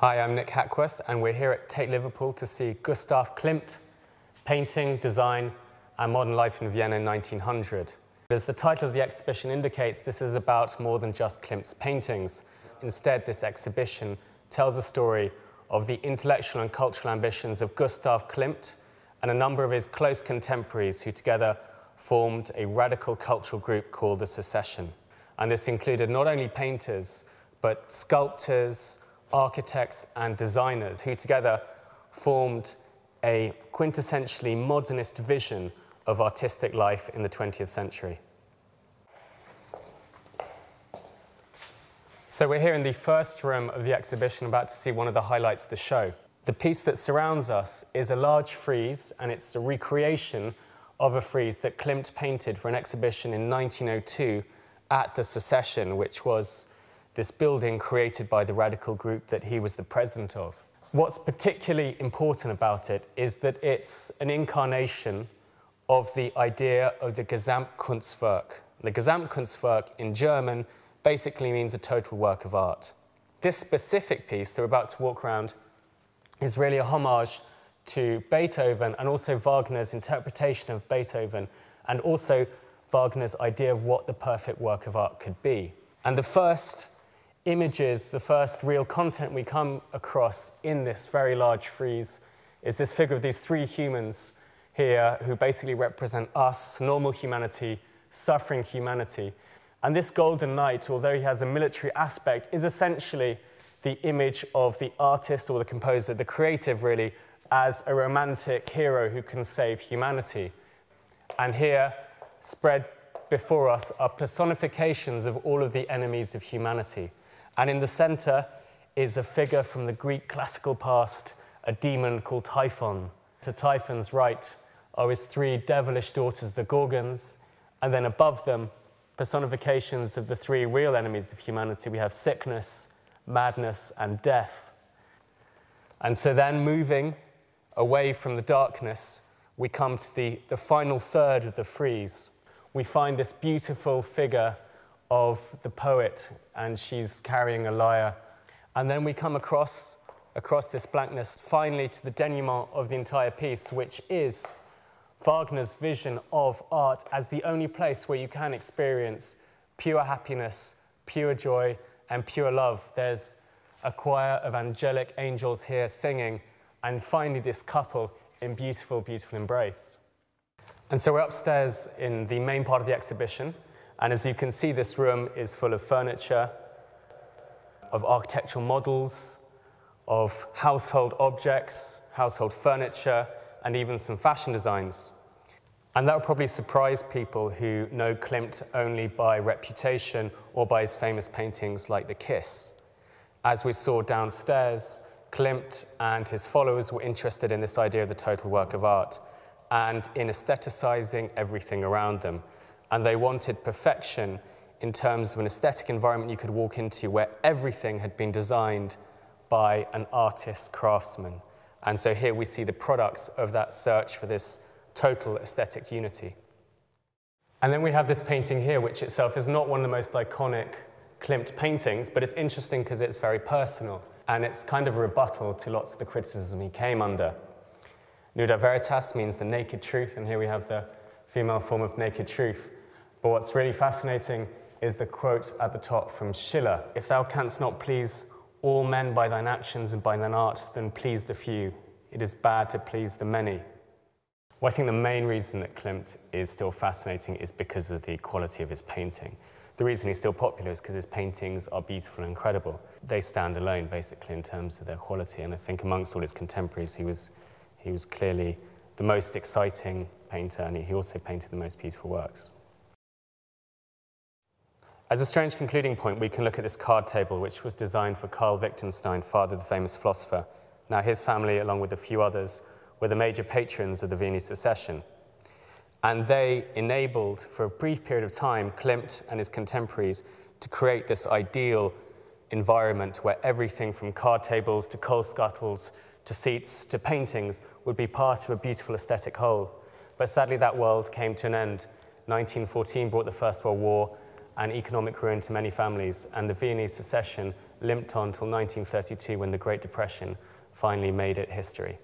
Hi, I'm Nick Hackworth, and we're here at Tate Liverpool to see Gustav Klimt, Painting, Design, and Modern Life in Vienna in 1900. As the title of the exhibition indicates, this is about more than just Klimt's paintings. Instead, this exhibition tells a story of the intellectual and cultural ambitions of Gustav Klimt and a number of his close contemporaries who together formed a radical cultural group called the Secession. And this included not only painters, but sculptors, architects and designers who together formed a quintessentially modernist vision of artistic life in the 20th century. So we're here in the first room of the exhibition, about to see one of the highlights of the show. The piece that surrounds us is a large frieze, and it's a recreation of a frieze that Klimt painted for an exhibition in 1902 at the Secession, which was this building created by the radical group that he was the president of. What's particularly important about it is that it's an incarnation of the idea of the Gesamtkunstwerk. The Gesamtkunstwerk in German basically means a total work of art. This specific piece that we're about to walk around is really a homage to Beethoven and also Wagner's interpretation of Beethoven, and also Wagner's idea of what the perfect work of art could be. And the first images, the first real content we come across in this very large frieze is this figure of these three humans here who basically represent us, normal humanity, suffering humanity. And this golden knight, although he has a military aspect, is essentially the image of the artist or the composer, the creative really, as a romantic hero who can save humanity. And here, spread before us, are personifications of all of the enemies of humanity. And in the center is a figure from the Greek classical past, a demon called Typhon. To Typhon's right are his three devilish daughters, the Gorgons, and then above them, personifications of the three real enemies of humanity. We have sickness, madness, and death. And so then, moving away from the darkness, we come to the final third of the frieze. We find this beautiful figure of the poet, and she's carrying a lyre. And then we come across this blankness, finally to the denouement of the entire piece, which is Wagner's vision of art as the only place where you can experience pure happiness, pure joy, and pure love. There's a choir of angelic angels here singing, and finally this couple in beautiful, beautiful embrace. And so we're upstairs in the main part of the exhibition, and as you can see, this room is full of furniture, of architectural models, of household objects, household furniture, and even some fashion designs. And that will probably surprise people who know Klimt only by reputation or by his famous paintings like The Kiss. As we saw downstairs, Klimt and his followers were interested in this idea of the total work of art and in aestheticizing everything around them. And they wanted perfection in terms of an aesthetic environment you could walk into where everything had been designed by an artist craftsman. And so here we see the products of that search for this total aesthetic unity. And then we have this painting here, which itself is not one of the most iconic Klimt paintings, but it's interesting because it's very personal, and it's kind of a rebuttal to lots of the criticism he came under. Nuda veritas means the naked truth, and here we have the female form of naked truth. But what's really fascinating is the quote at the top from Schiller: "If thou canst not please all men by thine actions and by thine art, then please the few. It is bad to please the many." Well, I think the main reason that Klimt is still fascinating is because of the quality of his painting. The reason he's still popular is because his paintings are beautiful and incredible. They stand alone, basically, in terms of their quality, and I think amongst all his contemporaries, he was clearly the most exciting painter, and he also painted the most beautiful works. As a strange concluding point, we can look at this card table, which was designed for Carl Wittgenstein, father of the famous philosopher. Now, his family, along with a few others, were the major patrons of the Viennese Secession. And they enabled, for a brief period of time, Klimt and his contemporaries to create this ideal environment where everything from card tables to coal scuttles to seats to paintings would be part of a beautiful aesthetic whole. But sadly, that world came to an end. 1914 brought the First World War, and economic ruin to many families, and the Viennese secession limped on till 1932 when the Great Depression finally made it history.